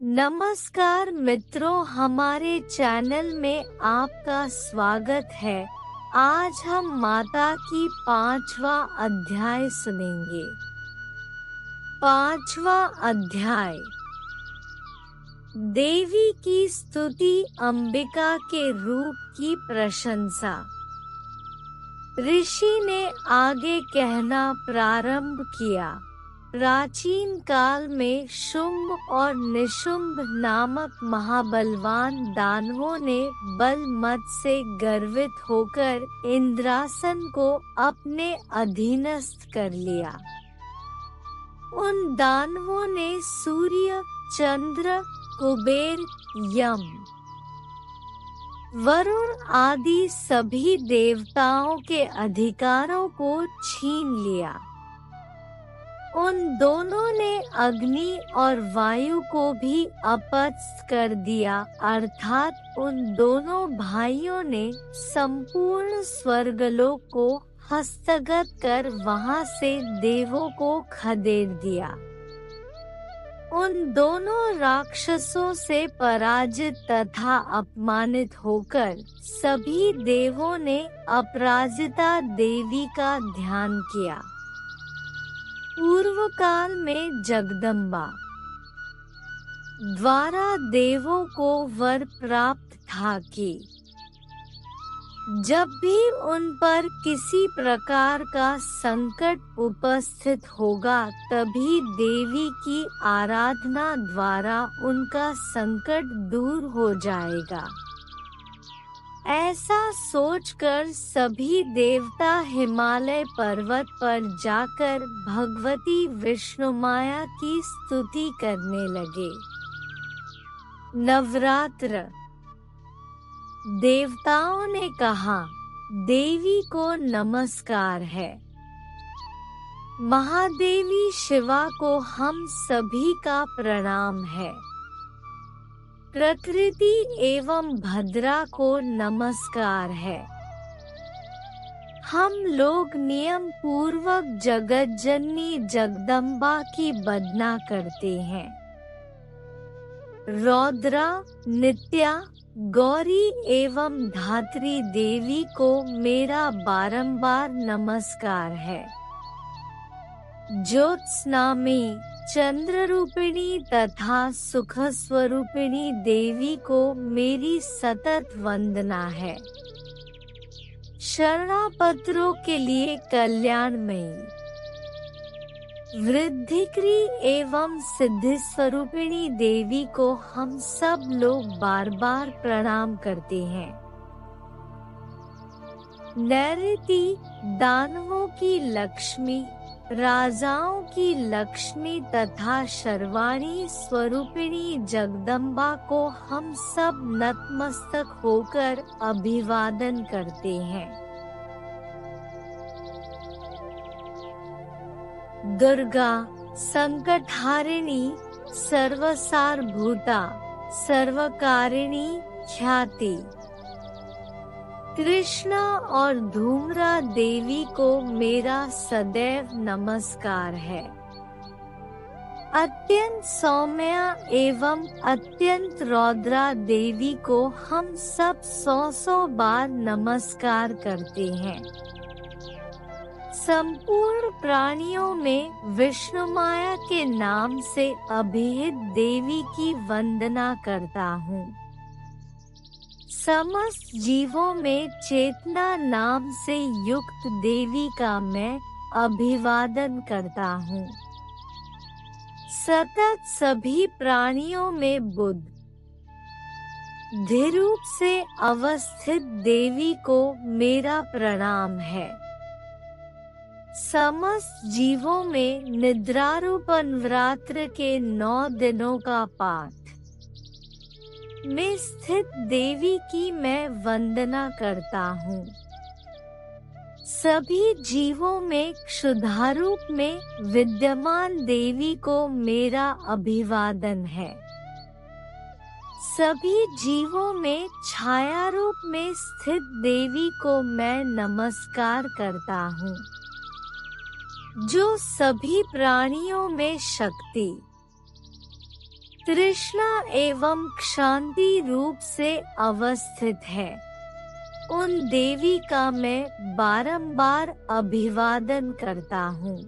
नमस्कार मित्रों, हमारे चैनल में आपका स्वागत है। आज हम माता की 5वां अध्याय सुनेंगे। 5वां अध्याय, देवी की स्तुति, अंबिका के रूप की प्रशंसा। ऋषि ने आगे कहना प्रारंभ किया। प्राचीन काल में शुंभ और निशुंभ नामक महाबलवान दानवों ने बल मद से गर्वित होकर इंद्रासन को अपने अधीनस्थ कर लिया। उन दानवों ने सूर्य, चंद्र, कुबेर, यम, वरुण आदि सभी देवताओं के अधिकारों को छीन लिया। उन दोनों ने अग्नि और वायु को भी अपदस्थ कर दिया, अर्थात उन दोनों भाइयों ने संपूर्ण स्वर्गलोक को हस्तगत कर वहां से देवों को खदेड़ दिया। उन दोनों राक्षसों से पराजित तथा अपमानित होकर सभी देवों ने अपराजिता देवी का ध्यान किया। पूर्व काल में जगदम्बा द्वारा देवों को वर प्राप्त था कि जब भी उन पर किसी प्रकार का संकट उपस्थित होगा, तभी देवी की आराधना द्वारा उनका संकट दूर हो जाएगा। ऐसा सोचकर सभी देवता हिमालय पर्वत पर जाकर भगवती विष्णुमाया की स्तुति करने लगे। नवरात्र। देवताओं ने कहा, देवी को नमस्कार है। महादेवी शिवा को हम सभी का प्रणाम है। प्रकृति एवं भद्रा को नमस्कार है। हम लोग नियम पूर्वक जगज्जननी जगदम्बा की वंदना करते हैं। रौद्रा, नित्या, गौरी एवं धात्री देवी को मेरा बारंबार नमस्कार है। ज्योत्स्नामी, चंद्र रूपिणी तथा सुख स्वरूपिणी देवी को मेरी सतत वंदना है। शरणापत्रों के लिए कल्याणमयी, वृद्धिकरी एवं सिद्धि स्वरूपिणी देवी को हम सब लोग बार बार प्रणाम करते हैं। नैऋति, दानवों की लक्ष्मी, राजाओं की लक्ष्मी तथा शर्वाणी स्वरूपिणी जगदम्बा को हम सब नतमस्तक होकर अभिवादन करते हैं। दुर्गा, संकटहारिणी, सर्वसारभूता, सर्वकारिणी ख्याति। कृष्णा और धूम्रा देवी को मेरा सदैव नमस्कार है। अत्यंत सौम्या एवं अत्यंत रौद्रा देवी को हम सब 100 बार नमस्कार करते हैं। संपूर्ण प्राणियों में विष्णुमाया के नाम से अभिहित देवी की वंदना करता हूँ। समस्त जीवों में चेतना नाम से युक्त देवी का मैं अभिवादन करता हूँ। सतत सभी प्राणियों में बुद्ध धिरूप से अवस्थित देवी को मेरा प्रणाम है। समस्त जीवों में निद्रारूप नवरात्र के 9 दिनों का पाठ में स्थित देवी की मैं वंदना करता हूँ। सभी जीवों में क्षुधारूप में विद्यमान देवी को मेरा अभिवादन है। सभी जीवों में छाया रूप में स्थित देवी को मैं नमस्कार करता हूँ, जो सभी प्राणियों में शक्ति तृष्णा एवं क्षांति रूप से अवस्थित है, उन देवी का मैं बारंबार अभिवादन करता हूँ।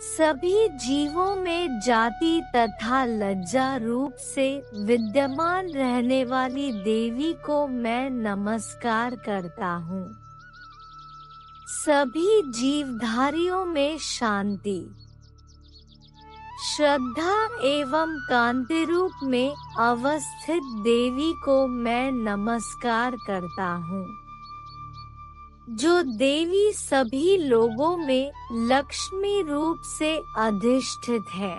सभी जीवों में जाति तथा लज्जा रूप से विद्यमान रहने वाली देवी को मैं नमस्कार करता हूँ। सभी जीवधारियों में शांति, श्रद्धा एवं कांति रूप में अवस्थित देवी को मैं नमस्कार करता हूँ। जो देवी सभी लोगों में लक्ष्मी रूप से अधिष्ठित है,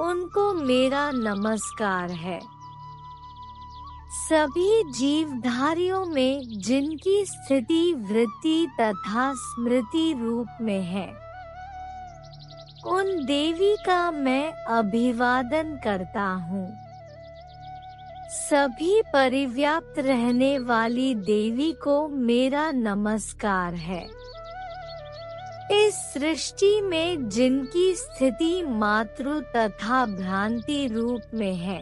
उनको मेरा नमस्कार है। सभी जीवधारियों में जिनकी स्थिति वृत्ति तथा स्मृति रूप में है, उन देवी का मैं अभिवादन करता हूँ। सभी परिव्याप्त रहने वाली देवी को मेरा नमस्कार है। इस सृष्टि में जिनकी स्थिति मातृ तथा भ्रांति रूप में है,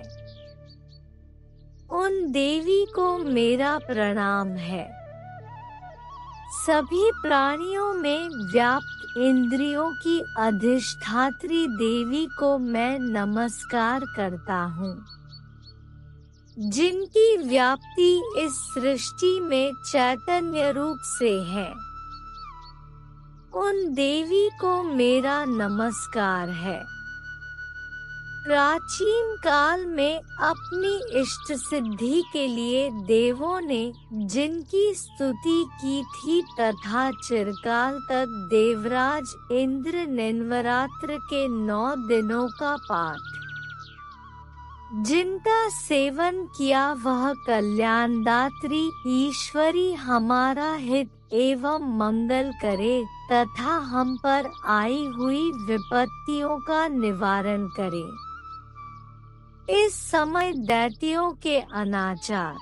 उन देवी को मेरा प्रणाम है। सभी प्राणियों में व्याप्त इंद्रियों की अधिष्ठात्री देवी को मैं नमस्कार करता हूँ। जिनकी व्याप्ति इस सृष्टि में चैतन्य रूप से है, उन देवी को मेरा नमस्कार है। प्राचीन काल में अपनी इष्ट सिद्धि के लिए देवों ने जिनकी स्तुति की थी तथा चिरकाल तक देवराज इंद्र ने नवरात्र के 9 दिनों का पाठ जिनका सेवन किया, वह कल्याणदात्री ईश्वरी हमारा हित एवं मंगल करे तथा हम पर आई हुई विपत्तियों का निवारण करे। इस समय दैत्यों के अनाचार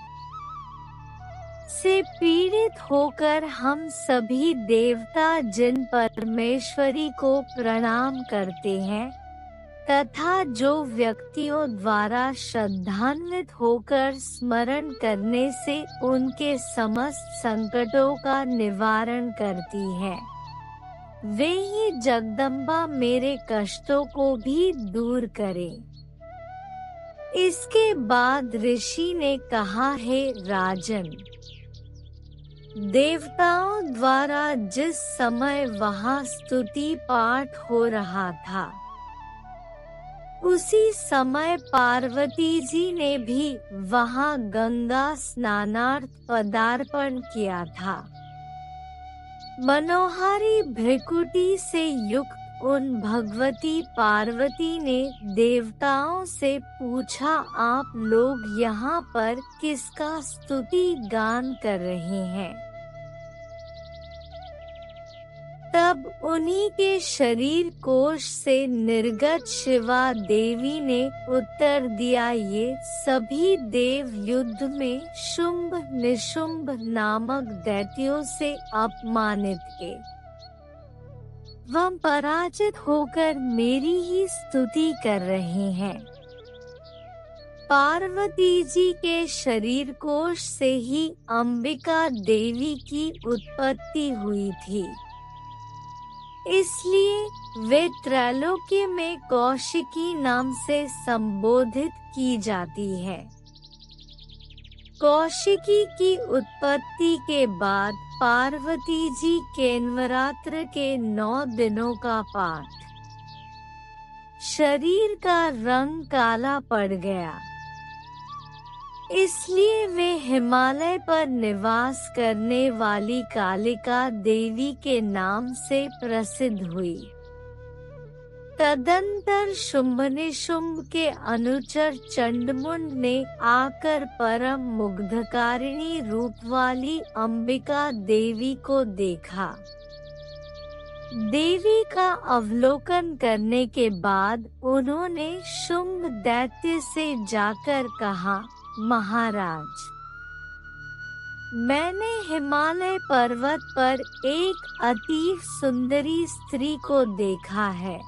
से पीड़ित होकर हम सभी देवता जिन परमेश्वरी को प्रणाम करते हैं तथा जो व्यक्तियों द्वारा श्रद्धान्वित होकर स्मरण करने से उनके समस्त संकटों का निवारण करती है, वे ही जगदम्बा मेरे कष्टों को भी दूर करें। इसके बाद ऋषि ने कहा, हे राजन, देवताओं द्वारा जिस समय वहाँ स्तुति पाठ हो रहा था, उसी समय पार्वती जी ने भी वहाँ गंगा स्नानार्थ पदार्पण किया था। मनोहारी भृकुटी से युक्त उन भगवती पार्वती ने देवताओं से पूछा, आप लोग यहाँ पर किसका स्तुति गान कर रहे हैं? तब उन्हीं के शरीर कोश से निर्गत शिवा देवी ने उत्तर दिया, ये सभी देव युद्ध में शुंभ निशुंभ नामक दैत्यों से अपमानित के वह पराजित होकर मेरी ही स्तुति कर रहे हैं। पार्वती जी के शरीर कोश से ही अंबिका देवी की उत्पत्ति हुई थी, इसलिए वे त्रैलोक्य में कौशिकी नाम से संबोधित की जाती है। कौशिकी की उत्पत्ति के बाद पार्वती जी के नवरात्र के 9 दिनों का पाठ शरीर का रंग काला पड़ गया, इसलिए वे हिमालय पर निवास करने वाली कालिका देवी के नाम से प्रसिद्ध हुई। तदंतर शुंभ निशुंभ के अनुचर चंडमुंड ने आकर परम मुग्धकारिणी रूप वाली अंबिका देवी को देखा। देवी का अवलोकन करने के बाद उन्होंने शुंभ दैत्य से जाकर कहा, महाराज, मैंने हिमालय पर्वत पर एक अति सुंदरी स्त्री को देखा है।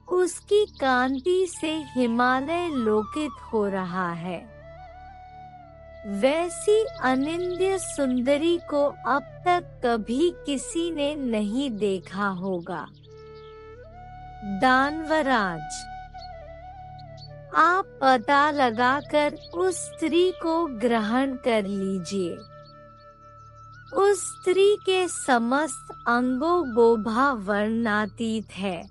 उसकी कांति से हिमालय लोकित हो रहा है। वैसी अनिंद्य सुंदरी को अब तक कभी किसी ने नहीं देखा होगा। दानवराज, आप पता लगाकर उस स्त्री को ग्रहण कर लीजिए। उस स्त्री के समस्त अंगों गोभा वर्णातीत है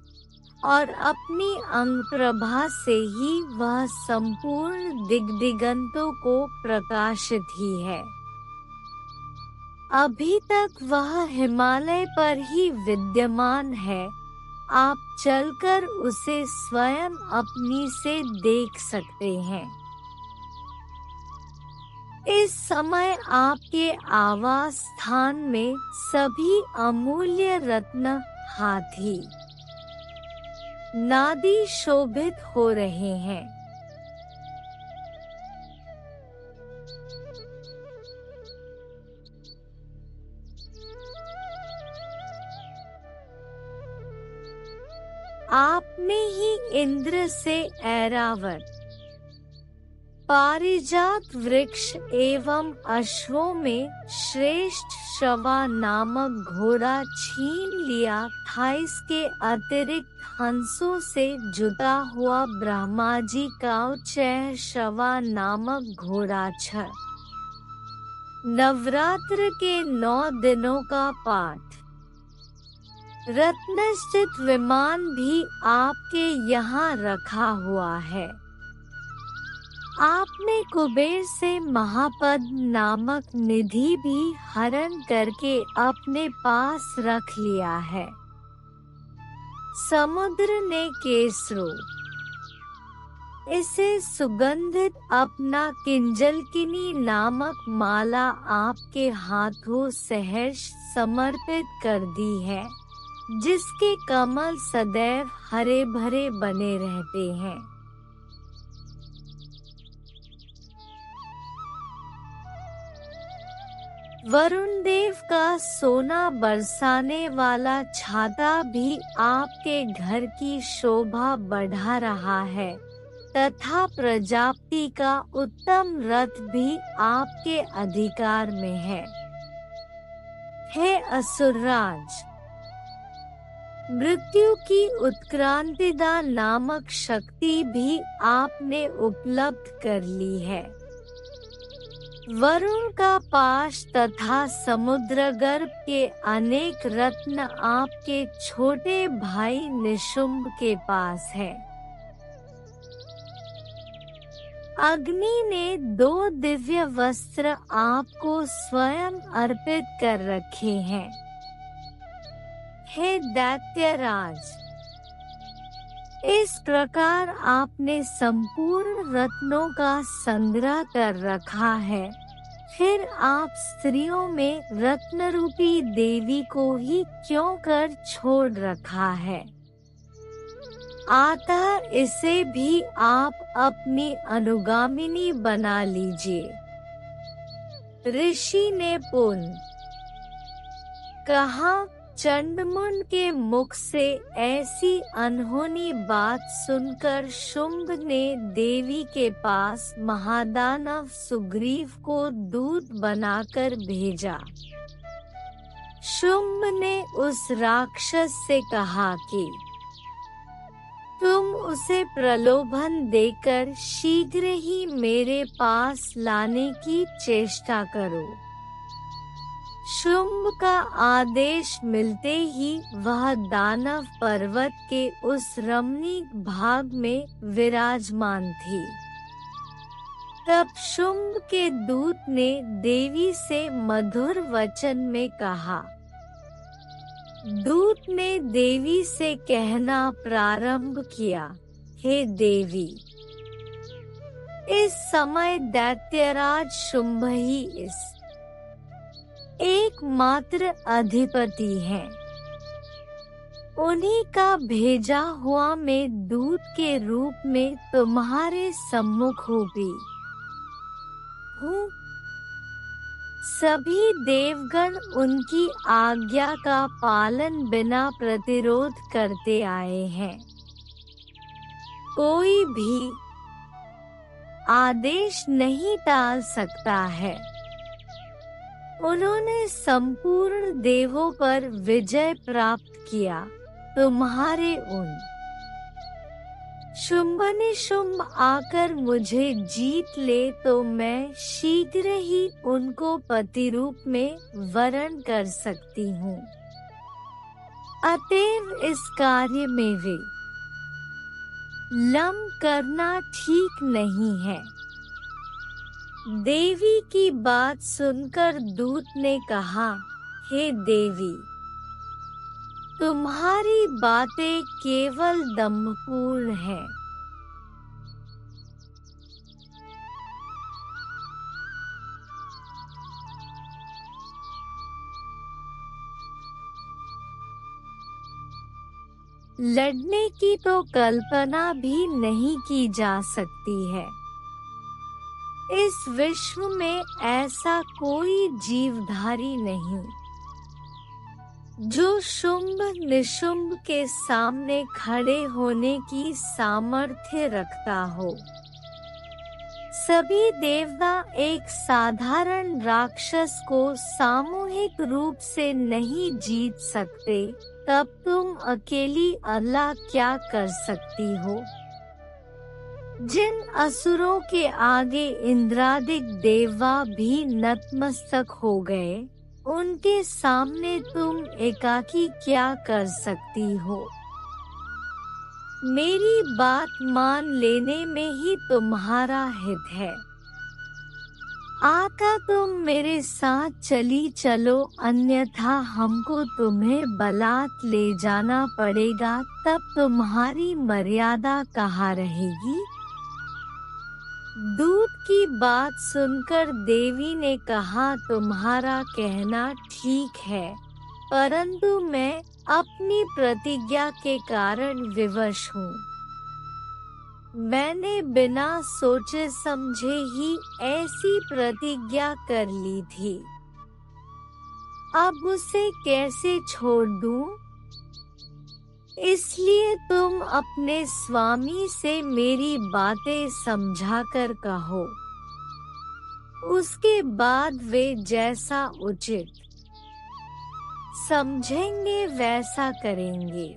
और अपनी अंग प्रभा से ही वह संपूर्ण दिग्दिगंतों को प्रकाशित ही है। अभी तक वह हिमालय पर ही विद्यमान है, आप चलकर उसे स्वयं अपनी से देख सकते हैं। इस समय आपके आवास स्थान में सभी अमूल्य रत्न, हाथी, नादी शोभित हो रहे हैं। आपने ही इंद्र से ऐरावत, पारिजात वृक्ष एवं अश्वों में श्रेष्ठ शवा नामक घोड़ा छीन लिया था। इसके अतिरिक्त हंसों से जुटा हुआ ब्रह्माजी का चह शवा नामक घोड़ा छ। नवरात्र के 9 दिनों का पाठ। रत्नस्थित विमान भी आपके यहाँ रखा हुआ है। आपने कुबेर से महापद नामक निधि भी हरण करके अपने पास रख लिया है। समुद्र ने केसरो, इसे सुगंधित अपना किंजलकिनी नामक माला आपके हाथों सहर्ष समर्पित कर दी है, जिसके कमल सदैव हरे भरे बने रहते हैं। वरुण देव का सोना बरसाने वाला छाता भी आपके घर की शोभा बढ़ा रहा है तथा प्रजापति का उत्तम रथ भी आपके अधिकार में है। हे असुरराज, मृत्यु की उत्क्रांतिदा नामक शक्ति भी आपने उपलब्ध कर ली है। वरुण का पाश तथा समुद्रगर्भ के अनेक रत्न आपके छोटे भाई निशुंभ के पास है। अग्नि ने 2 दिव्य वस्त्र आपको स्वयं अर्पित कर रखे हैं। हे दैत्यराज, इस प्रकार आपने संपूर्ण रत्नों का संग्रह कर रखा है, फिर आप स्त्रियों में रत्न रूपी देवी को ही क्यों कर छोड़ रखा है? अतः इसे भी आप अपनी अनुगामिनी बना लीजिए। ऋषि ने पुन कहा, चंडमुंड के मुख से ऐसी अनहोनी बात सुनकर शुंभ ने देवी के पास महादानव सुग्रीव को दूत बनाकर भेजा। शुंभ ने उस राक्षस से कहा कि तुम उसे प्रलोभन देकर शीघ्र ही मेरे पास लाने की चेष्टा करो। शुंभ का आदेश मिलते ही वह दानव पर्वत के उस रमणीक भाग में विराजमान थी। तब शुंभ के दूत ने देवी से मधुर वचन में कहा। दूत ने देवी से कहना प्रारंभ किया, हे देवी, इस समय दैत्यराज शुंभ ही इस एकमात्र अधिपति हैं। उन्हीं का भेजा हुआ मैं दूत के रूप में तुम्हारे सम्मुख भी हूँ। सभी देवगण उनकी आज्ञा का पालन बिना प्रतिरोध करते आए हैं। कोई भी आदेश नहीं टाल सकता है। उन्होंने संपूर्ण देवों पर विजय प्राप्त किया। तुम्हारे उन शुंभ आकर मुझे जीत ले तो मैं शीघ्र ही उनको पति रूप में वरण कर सकती हूँ। अतएव इस कार्य में विलंब करना ठीक नहीं है। देवी की बात सुनकर दूत ने कहा, हे देवी, तुम्हारी बातें केवल दंभपूर्ण हैं। लड़ने की तो कल्पना भी नहीं की जा सकती है। इस विश्व में ऐसा कोई जीवधारी नहीं जो शुंभ निशुंभ के सामने खड़े होने की सामर्थ्य रखता हो। सभी देवता एक साधारण राक्षस को सामूहिक रूप से नहीं जीत सकते, तब तुम अकेली अल्लाह क्या कर सकती हो? जिन असुरों के आगे इंद्रादिक देवता भी नतमस्तक हो गए, उनके सामने तुम एकाकी क्या कर सकती हो? मेरी बात मान लेने में ही तुम्हारा हित है। आका तुम मेरे साथ चली चलो, अन्यथा हमको तुम्हें बलात् ले जाना पड़ेगा, तब तुम्हारी मर्यादा कहाँ रहेगी? दूत की बात सुनकर देवी ने कहा, तुम्हारा कहना ठीक है, परंतु मैं अपनी प्रतिज्ञा के कारण विवश हूँ। मैंने बिना सोचे समझे ही ऐसी प्रतिज्ञा कर ली थी। अब उसे कैसे छोड़ दूँ? इसलिए तुम अपने स्वामी से मेरी बातें समझाकर कहो। उसके बाद वे जैसा उचित समझेंगे वैसा करेंगे।